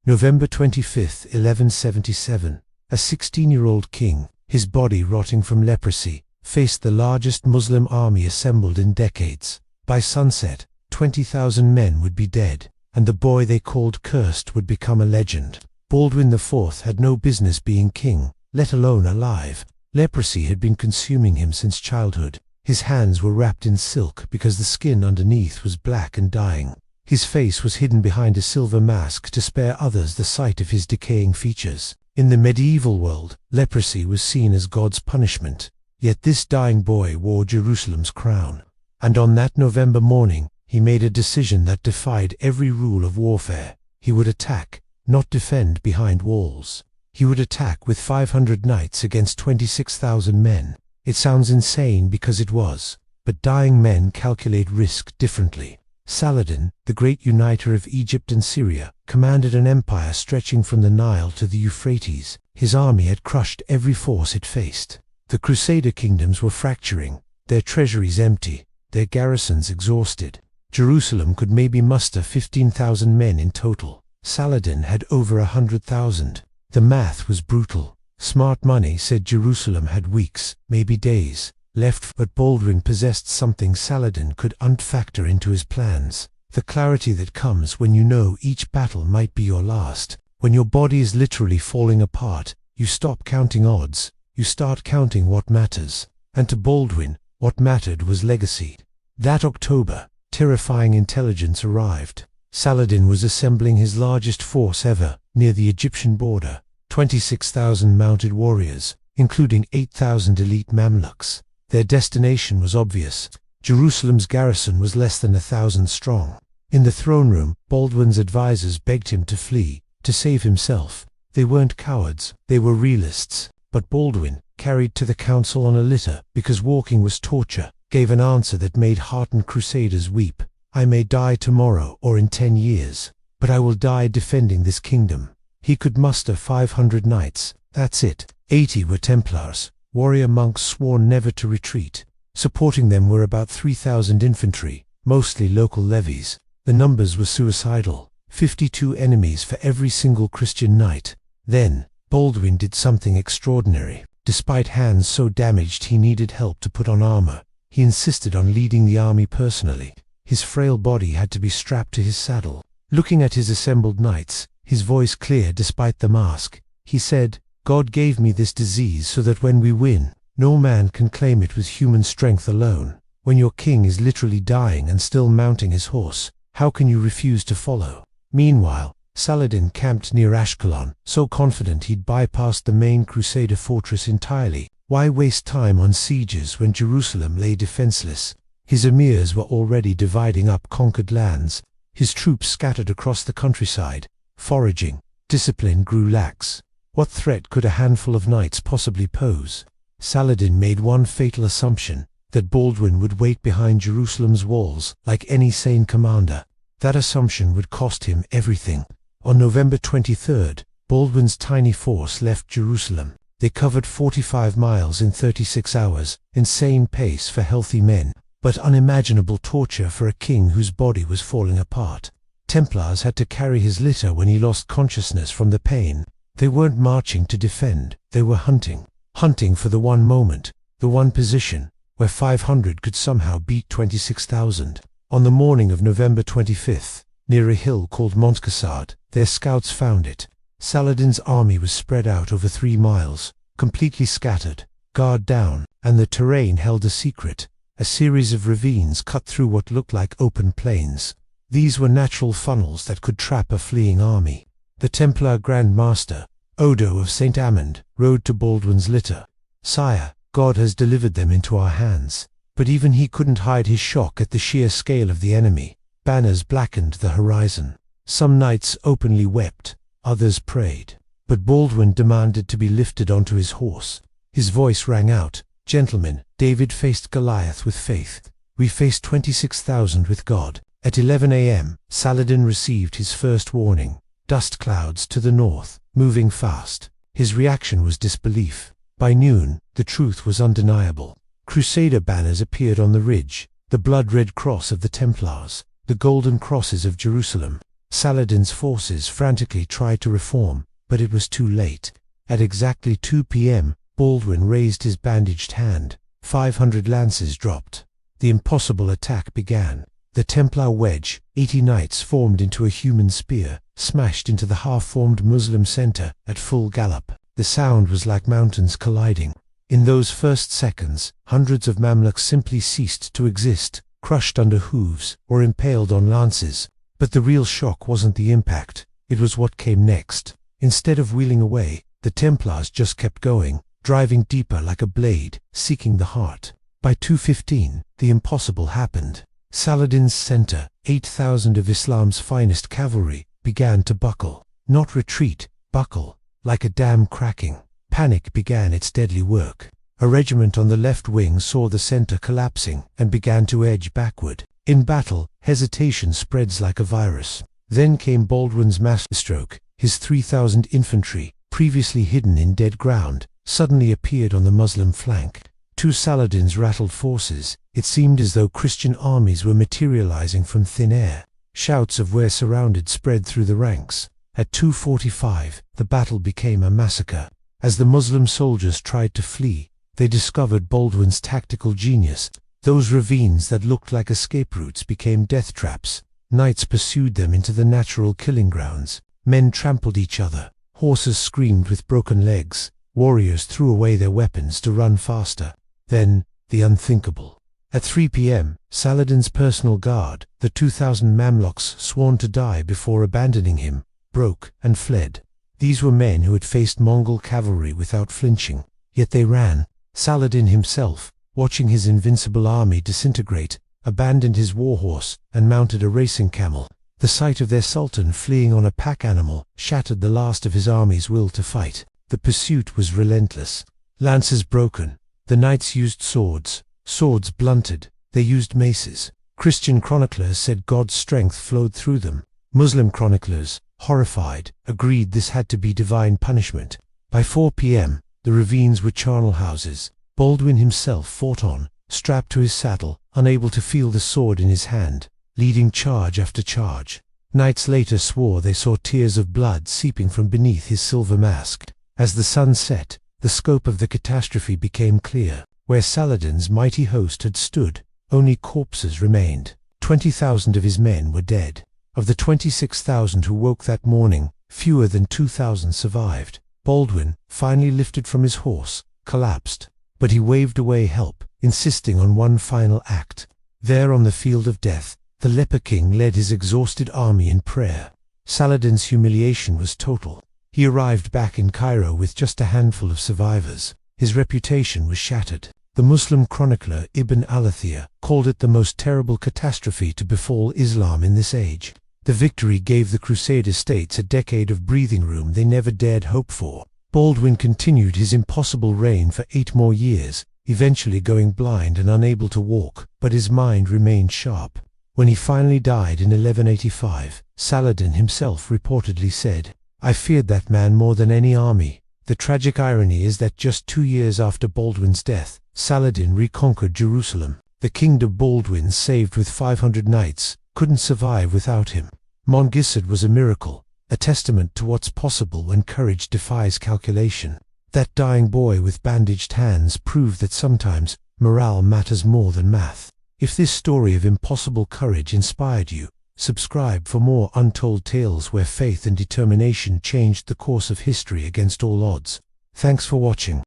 November 25, 1177, a 16-year-old king, his body rotting from leprosy, faced the largest Muslim army assembled in decades. By sunset, 20,000 men would be dead, and the boy they called cursed would become a legend. Baldwin IV had no business being king, let alone alive. Leprosy had been consuming him since childhood. His hands were wrapped in silk because the skin underneath was black and dying. His face was hidden behind a silver mask to spare others the sight of his decaying features. In the medieval world, leprosy was seen as God's punishment. Yet this dying boy wore Jerusalem's crown. And on that November morning, he made a decision that defied every rule of warfare. He would attack, not defend behind walls. He would attack with 500 knights against 26,000 men. It sounds insane because it was, but dying men calculate risk differently. Saladin, the great uniter of Egypt and Syria, commanded an empire stretching from the Nile to the Euphrates. His army had crushed every force it faced. The Crusader kingdoms were fracturing, their treasuries empty, their garrisons exhausted. Jerusalem could maybe muster 15,000 men in total. Saladin had over 100,000. The math was brutal. Smart money said Jerusalem had weeks, maybe days, left, but Baldwin possessed something Saladin could factor into his plans. The clarity that comes when you know each battle might be your last. When your body is literally falling apart, you stop counting odds, you start counting what matters. And to Baldwin, what mattered was legacy. That October, terrifying intelligence arrived. Saladin was assembling his largest force ever, near the Egyptian border. 26,000 mounted warriors, including 8,000 elite Mamluks. Their destination was obvious. Jerusalem's garrison was less than 1,000 strong. In the throne room, Baldwin's advisors begged him to flee, to save himself. They weren't cowards, they were realists. But Baldwin, carried to the council on a litter because walking was torture, gave an answer that made hardened crusaders weep. I may die tomorrow or in 10 years, but I will die defending this kingdom. He could muster 500 knights, that's it. 80 were Templars, warrior monks sworn never to retreat. Supporting them were about 3,000 infantry, mostly local levies. The numbers were suicidal, 52 enemies for every single Christian knight. Then, Baldwin did something extraordinary. Despite hands so damaged he needed help to put on armor, he insisted on leading the army personally. His frail body had to be strapped to his saddle. Looking at his assembled knights, his voice clear despite the mask, he said, "God gave me this disease so that when we win, no man can claim it with human strength alone. When your king is literally dying and still mounting his horse, how can you refuse to follow?" Meanwhile, Saladin camped near Ashkelon, so confident he'd bypassed the main Crusader fortress entirely. Why waste time on sieges when Jerusalem lay defenseless? His emirs were already dividing up conquered lands. His troops scattered across the countryside, foraging. Discipline grew lax. What threat could a handful of knights possibly pose? Saladin made one fatal assumption, that Baldwin would wait behind Jerusalem's walls like any sane commander. That assumption would cost him everything. On November 23rd, Baldwin's tiny force left Jerusalem. They covered 45 miles in 36 hours, insane pace for healthy men, but unimaginable torture for a king whose body was falling apart. Templars had to carry his litter when he lost consciousness from the pain. They weren't marching to defend, they were hunting. Hunting for the one moment, the one position, where 500 could somehow beat 26,000. On the morning of November 25th, near a hill called Montgisard, their scouts found it. Saladin's army was spread out over 3 miles, completely scattered, guard down, and the terrain held a secret. A series of ravines cut through what looked like open plains. These were natural funnels that could trap a fleeing army. The Templar Grand Master, Odo of St. Amand, rode to Baldwin's litter. "Sire, God has delivered them into our hands." But even he couldn't hide his shock at the sheer scale of the enemy. Banners blackened the horizon. Some knights openly wept, others prayed. But Baldwin demanded to be lifted onto his horse. His voice rang out, "Gentlemen, David faced Goliath with faith. We faced 26,000 with God." At 11 a.m., Saladin received his first warning. Dust clouds to the north, moving fast. His reaction was disbelief. By noon, the truth was undeniable. Crusader banners appeared on the ridge, the blood-red cross of the Templars, the golden crosses of Jerusalem. Saladin's forces frantically tried to reform, but it was too late. At exactly 2 p.m., Baldwin raised his bandaged hand. 500 lances dropped. The impossible attack began. The Templar wedge, 80 knights formed into a human spear, smashed into the half-formed Muslim center at full gallop. The sound was like mountains colliding. In those first seconds, hundreds of Mamluks simply ceased to exist, crushed under hooves or impaled on lances. But the real shock wasn't the impact, it was what came next. Instead of wheeling away, the Templars just kept going, driving deeper like a blade, seeking the heart. By 2:15, the impossible happened. Saladin's center, 8,000 of Islam's finest cavalry, began to buckle. Not retreat, buckle, like a dam cracking. Panic began its deadly work. A regiment on the left wing saw the center collapsing and began to edge backward. In battle, hesitation spreads like a virus. Then came Baldwin's masterstroke. His 3,000 infantry, previously hidden in dead ground, suddenly appeared on the Muslim flank. To Saladin's rattled forces, it seemed as though Christian armies were materializing from thin air. Shouts of "we're surrounded" spread through the ranks. At 2:45, the battle became a massacre. As the Muslim soldiers tried to flee, they discovered Baldwin's tactical genius. Those ravines that looked like escape routes became death traps. Knights pursued them into the natural killing grounds. Men trampled each other. Horses screamed with broken legs. Warriors threw away their weapons to run faster. Then, the unthinkable. At 3 p.m., Saladin's personal guard, the 2,000 Mamluks sworn to die before abandoning him, broke and fled. These were men who had faced Mongol cavalry without flinching. Yet they ran. Saladin himself, watching his invincible army disintegrate, abandoned his warhorse and mounted a racing camel. The sight of their Sultan fleeing on a pack animal shattered the last of his army's will to fight. The pursuit was relentless. Lances broken. The knights used swords. Swords blunted. They used maces. Christian chroniclers said God's strength flowed through them. Muslim chroniclers, horrified, agreed this had to be divine punishment. By 4 p.m., the ravines were charnel houses. Baldwin himself fought on, strapped to his saddle, unable to feel the sword in his hand, leading charge after charge. Knights later swore they saw tears of blood seeping from beneath his silver mask. As the sun set, the scope of the catastrophe became clear. Where Saladin's mighty host had stood, only corpses remained. 20,000 of his men were dead. Of the 26,000 who woke that morning, fewer than 2,000 survived. Baldwin, finally lifted from his horse, collapsed. But he waved away help, insisting on one final act. There on the field of death, the Leper King led his exhausted army in prayer. Saladin's humiliation was total. He arrived back in Cairo with just a handful of survivors. His reputation was shattered. The Muslim chronicler Ibn al-Athir called it the most terrible catastrophe to befall Islam in this age. The victory gave the Crusader states a decade of breathing room they never dared hope for. Baldwin continued his impossible reign for 8 more years, eventually going blind and unable to walk, but his mind remained sharp. When he finally died in 1185, Saladin himself reportedly said, "I feared that man more than any army." The tragic irony is that just 2 years after Baldwin's death, Saladin reconquered Jerusalem. The kingdom Baldwin saved with 500 knights couldn't survive without him. Montgisard was a miracle, a testament to what's possible when courage defies calculation. That dying boy with bandaged hands proved that sometimes morale matters more than math. If this story of impossible courage inspired you, subscribe for more untold tales where faith and determination changed the course of history against all odds. Thanks for watching.